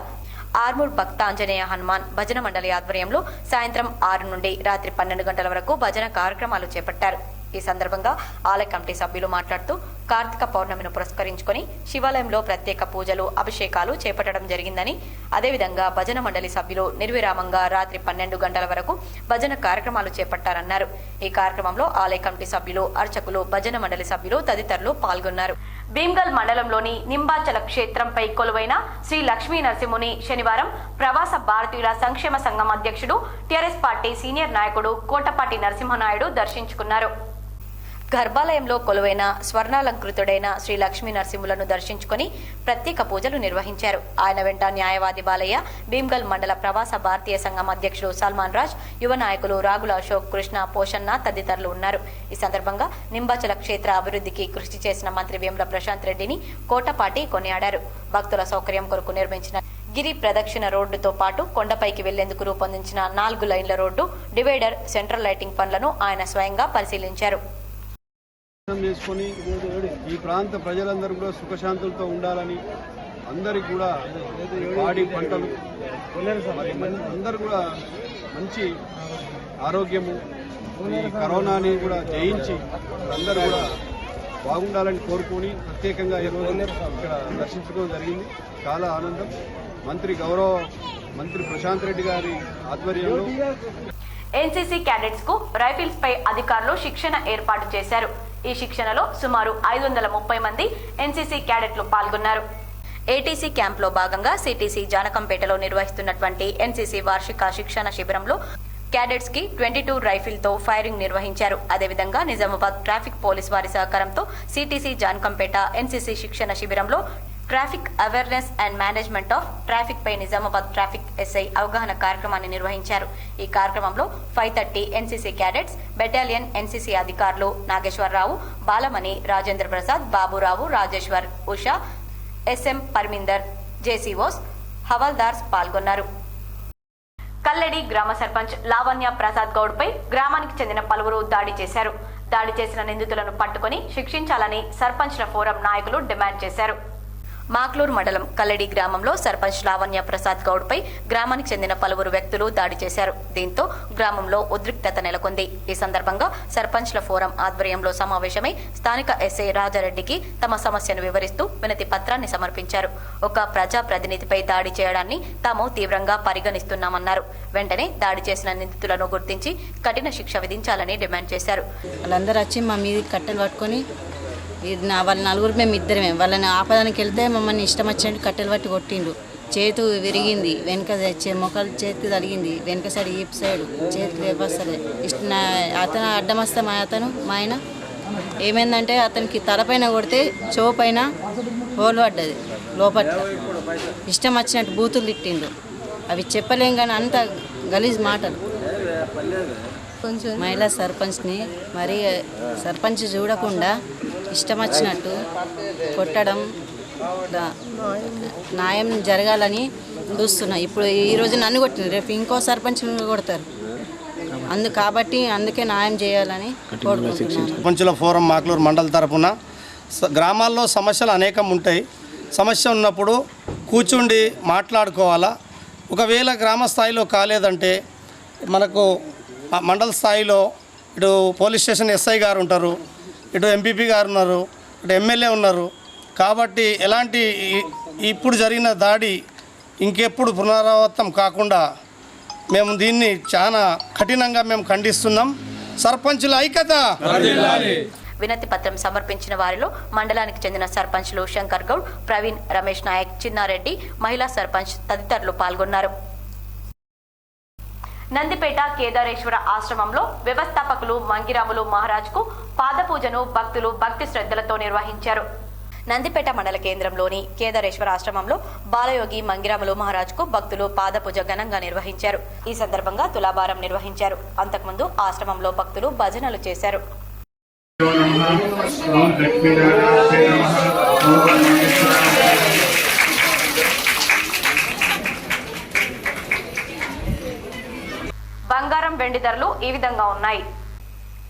Speaker 1: ఆర్మూర్ భక్తాంజనేయ హనుమాన్ భజన మండలి ఆధ్వర్యంలో సాయంత్రం 6 నుండి రాత్రి 12 గంటల వరకు భజన కార్యక్రమాలు చేపట్టారు. ఈ సందర్భంగా ఆలయ కమిటీ సభ్యులు మాట్లాడుతూ కార్తీక పౌర్ణమిని పురస్కరించుకొని శివాలయంలో ప్రత్యేక పూజలు, అభిషేకాలు చేపట్టడం జరిగిందని, అదేవిధంగా భజన మండలి సభ్యులు నిర్విరామంగా రాత్రి 12 గంటల వరకు భజన కార్యక్రమాలు చేపట్టారన్నారు. ఈ కార్యక్రమంలో ఆలయ కమిటీ సభ్యులు, అర్చకులు, భజన మండలి సభ్యులు తదితరులు పాల్గొన్నారు. భీమ్గల్ మండలంలోని నింబాచల క్షేత్రంపై కొలువైన శ్రీ లక్ష్మీ నరసింహుని శనివారం ప్రవాస భారతీయుల సంక్షేమ సంఘం అధ్యక్షుడు, టీఆర్ఎస్ పార్టీ సీనియర్ నాయకుడు కోటపాటి నరసింహనాయుడు దర్శించుకున్నారు. గర్భాలయంలో కొలువైన స్వర్ణాలంకృతుడైన శ్రీ లక్ష్మీ నరసింహులను దర్శించుకుని ప్రత్యేక పూజలు నిర్వహించారు. ఆయన వెంట న్యాయవాది బాలయ్య, భీమ్గల్ మండల ప్రవాస భారతీయ సంఘం అధ్యక్షుడు సల్మాన్ రాజ్, యువ నాయకులు రాగుల అశోక్, కృష్ణ, పోషన్న తదితరులు ఉన్నారు. ఈ సందర్భంగా నింబాచల క్షేత్ర అభివృద్ధికి కృషి చేసిన మంత్రి వేముల ప్రశాంత్ రెడ్డిని కోటపాటి కొనియాడారు. భక్తుల సౌకర్యం కొరకు నిర్మించిన గిరి ప్రదక్షిణ రోడ్డుతో పాటు కొండపైకి వెళ్లేందుకు రూపొందించిన 4 లైన్ల రోడ్డు, డివైడర్, సెంట్రల్ లైటింగ్ పనులను ఆయన స్వయంగా పరిశీలించారు.
Speaker 13: చేసుకొని ఈ ప్రాంత ప్రజలందరూ కూడా సుఖశాంతులతో ఉండాలని, అందరికి కూడా పాడి పంటలు అందరూ కూడా మంచి ఆరోగ్యము, ఈ కరోనాని కూడా జయించి అందరూ కూడా బాగుండాలని కోరుకొని ప్రత్యేకంగా ఈరోజు ఇక్కడ దర్శించుకోవడం జరిగింది. చాలా ఆనందం. గౌరవ మంత్రి ప్రశాంత్ రెడ్డి గారి ఆధ్వర్యంలో
Speaker 1: ఎన్సీసీ క్యాడెట్స్ కు రైఫిల్స్ పై అధికారులు శిక్షణ ఏర్పాటు చేశారు. ఈ శిక్షణలో సుమారు 530 మంది ఎన్సీసీ క్యాడెట్లు పాల్గొన్నారు. ఏటీసీ క్యాంప్లో భాగంగా సిటీసీ జానకంపేటలో నిర్వహిస్తున్నటువంటి ఎన్సీసీ వార్షిక శిక్షణ శిబిరంలో క్యాడెట్స్ కి 22 రైఫిల్తో ఫైరింగ్ నిర్వహించారు. అదేవిధంగా నిజామాబాద్ ట్రాఫిక్ పోలీస్ వారి సహకారంతో సిటీసీ జానకంపేట ఎన్సీసీ శిక్షణ శిబిరంలో traffic awareness and management of traffic పై నిజామాబాద్ ట్రాఫిక్ ఎస్ఐ అవగాహన కార్యక్రమాన్ని నిర్వహించారు. ఈ కార్యక్రమంలో 530 ఎన్సీసీ క్యాడెట్స్, బెటాలియన్ ఎన్సీసీ అధికారులు నాగేశ్వరరావు, బాలమణి, రాజేంద్ర ప్రసాద్, బాబురావు, రాజేశ్వర్, ఉషా, ఎస్ఎం పర్మిందర్, జేసీఓస్, హవాల్దార్స్ పాల్గొన్నారు. కల్లెడి గ్రామ సర్పంచ్ లావణ్య ప్రసాద్ గౌడ్ పై గ్రామానికి చెందిన పలువురు దాడి చేశారు. దాడి చేసిన నిందితులను పట్టుకుని శిక్షించాలని సర్పంచ్ల ఫోరం నాయకులు డిమాండ్ చేశారు. మాక్లూరు మండలం కల్లడి గ్రామంలో సర్పంచ్ లావణ్య ప్రసాద్ గౌడ్పై గ్రామానికి చెందిన పలువురు వ్యక్తులు దాడి చేశారు. దీంతో గ్రామంలో ఉద్రిక్తత నెలకొంది. ఈ సందర్భంగా సర్పంచ్ల ఫోరం ఆధ్వర్యంలో సమావేశమై స్థానిక ఎస్ఐ రాజారెడ్డికి తమ సమస్యను వివరిస్తూ వినతి పత్రాన్ని సమర్పించారు. ఒక ప్రజాప్రతినిధిపై దాడి చేయడాన్ని తాము తీవ్రంగా పరిగణిస్తున్నామన్నారు. వెంటనే దాడి చేసిన నిందితులను గుర్తించి కఠిన శిక్ష విధించాలని డిమాండ్ చేశారు.
Speaker 14: వాళ్ళందరూ వచ్చి మా మీద కట్టెలు పట్టుకొని వాళ్ళ నలుగురు మేము ఇద్దరమే వాళ్ళని ఆపదానికి వెళ్తే మమ్మల్ని ఇష్టం వచ్చినట్టు కట్టెలు పట్టి కొట్టిండు. చేతు విరిగింది, వెనక మొక్కలు చేతికి తగిలింది, వెనక సైడ్ ఈపు సైడ్ చేతి లేపస్తలే. అతను అడ్డం వస్తే మా ఆయన ఏమైందంటే అతనికి తలపైన కొడితే చెవు పైన హోలు పడ్డది లోపల. ఇష్టం వచ్చినట్టు బూతులు తిట్టిండు. అవి చెప్పలేం కానీ అంత గలీజ్ మాటలు. మహిళా సర్పంచ్ని మరి సర్పంచ్ చూడకుండా ఇష్టం వచ్చినట్టు కొట్టడం న్యాయం జరగాలని చూస్తున్నా. ఇప్పుడు ఈరోజు నన్ను కొట్టిన రేపు ఇంకో సర్పంచ్ కొడతారు. అందుకే న్యాయం చేయాలని కోరుకుంటున్నాను.
Speaker 6: సర్పంచుల ఫోరం మాక్లూరు మండల తరపున గ్రామాల్లో సమస్యలు అనేకం ఉంటాయి. సమస్య ఉన్నప్పుడు కూర్చుండి మాట్లాడుకోవాలా. ఒకవేళ గ్రామ స్థాయిలో కాలేదంటే మనకు మండల స్థాయిలో ఇటు పోలీస్ స్టేషన్ ఎస్ఐ గారు ఉంటారు, ఇటు ఎంపీపీ గారు ఉన్నారు, ఇటు ఎమ్మెల్యే ఉన్నారు. కాబట్టి ఎలాంటి ఇప్పుడు జరిగిన దాడి ఇంకెప్పుడు పునరావృతం కాకుండా మేము దీన్ని చాలా కఠినంగా మేము ఖండిస్తున్నాం. సర్పంచుల ఐక్యత.
Speaker 1: వినతి పత్రం సమర్పించిన వారిలో మండలానికి చెందిన సర్పంచ్లు శంకర్ గౌడ్, ప్రవీణ్, రమేష్ నాయక్, చిన్నారెడ్డి, మహిళా సర్పంచ్ తదితరులు పాల్గొన్నారు. నందిపేట కేదారేశ్వర ఆశ్రమంలో వ్యవస్థాపకులు మంగిరాములు మహారాజ్కు పాదపూజను భక్తులు భక్తి శ్రద్ధలతో నిర్వహించారు. నందిపేట మండల కేంద్రంలోని కేదారేశ్వర ఆశ్రమంలో బాలయోగి మంగిరాములు మహారాజ్కు భక్తులు పాదపూజ ఘనంగా నిర్వహించారు. ఈ సందర్భంగా తులాభారం నిర్వహించారు. అంతకుముందు ఆశ్రమంలో భక్తులు భజనలు చేశారు. బంగారం వెండి ధరలు ఈ విధంగా ఉన్నాయి.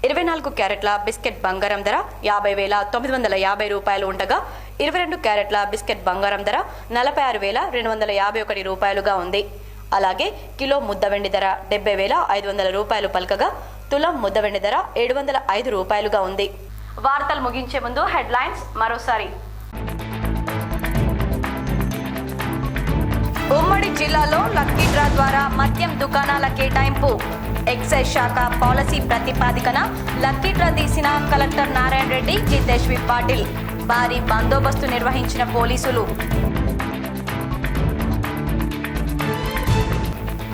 Speaker 1: 24 క్యారెట్ల బిస్కెట్ బంగారం ధర 50,950 రూపాయలు ఉండగా 22 క్యారెట్ల బిస్కెట్ బంగారం ధర 46,251 రూపాయలుగా ఉంది. అలాగే కిలో ముద్ద వెండి ధర 70,500 రూపాయలు పలకగా తులం ముద్ద వెండి ధర 705 రూపాయలుగా ఉంది. వార్తలు ముగించే ముందు హెడ్లైన్స్ మరోసారి. ఉమ్మడి జిల్లాలో లక్కీ డ్రా ద్వారా మద్యం దుకాణాల కేటాయింపు. ఎక్సైజ్ శాఖ పాలసీ ప్రతిపాదికన లక్కీ డ్రా తీసిన కలెక్టర్ నారాయణ రెడ్డి, జితేశ్వి పాటిల్. భారీ బందోబస్తు నిర్వహించిన పోలీసులు.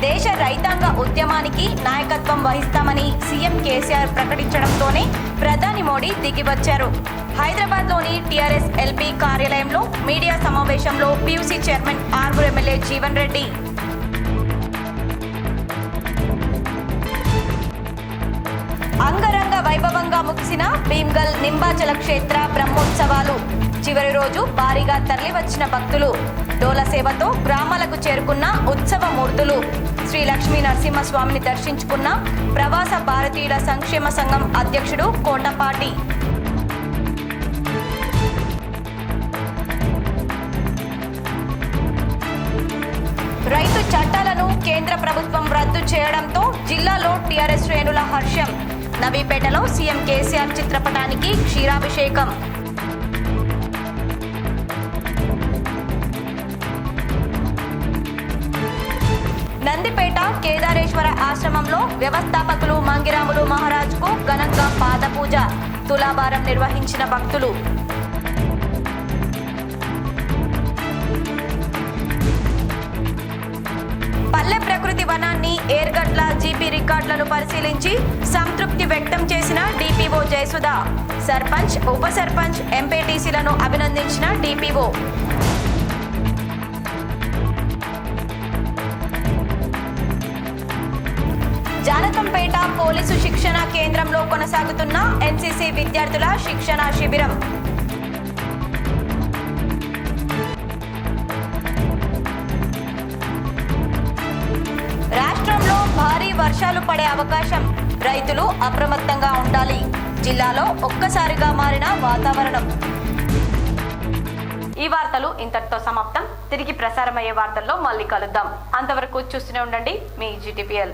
Speaker 1: దేశ రైతాంగ ఉద్యమానికి నాయకత్వం వహిస్తామని సీఎం కేసీఆర్ ప్రకటించడంతోనే ప్రధాని మోడీ దిగివచ్చారు. హైదరాబాద్లోని టీఆర్ఎస్ ఎల్పీ కార్యాలయంలో మీడియా సమావేశంలో PUC chairman Armoor MLA Jeevan Reddy. అంగరంగ వైభవంగా ముగిసిన భీమ్గల్ నింబాచల క్షేత్ర బ్రహ్మోత్సవాలు. చివరి రోజు భారీగా తరలివచ్చిన భక్తులు. డోల సేవతో గ్రామాలకు చేరుకున్న ఉత్సవ మూర్తులు. శ్రీ లక్ష్మీ నరసింహస్వామిని దర్శించుకున్న ప్రవాస భారతీయుల సంక్షేమ సంఘం అధ్యక్షుడు కోటపాటి. రైతు చట్టాలను కేంద్ర ప్రభుత్వం రద్దు చేయడంతో జిల్లాలో టీఆర్ఎస్ శ్రేణుల హర్షం. నవీపేటలో సీఎం కేసీఆర్ చిత్రపటానికి క్షీరాభిషేకం. నందిపేట కేదారేశ్వర ఆశ్రమంలో వ్యవస్థాపకులు మంగిరాములు మహారాజ్కు ఘనంగా పాదపూజ. తులాభారం నిర్వహించిన భక్తులు. పల్లె ప్రకృతి వనాన్ని ఏర్గట్ల జీపీ రికార్డులను పరిశీలించి సంతృప్తి వ్యక్తం చేసిన డిపిఓ జయసుధ. సర్పంచ్, ఉప సర్పంచ్, ఎంపీటీసీలను అభినందించిన డిపిఓ. జానకంపేట పోలీసు శిక్షణ కేంద్రంలో కొనసాగుతున్న ఎన్సీసీ విద్యార్థుల శిక్షణ శిబిరం. రాష్ట్రంలో భారీ వర్షాలు పడే అవకాశం. రైతులు అప్రమత్తంగా ఉండాలి. జిల్లాలో ఒక్కసారిగా మారిన వాతావరణం. ఈ వార్తలు ఇంతటితో సమాప్తం. తిరిగి ప్రసారమయ్యే వార్తల్లో మళ్ళీ కలుద్దాం. అంతవరకు చూస్తూనే ఉండండి మీ GTPL.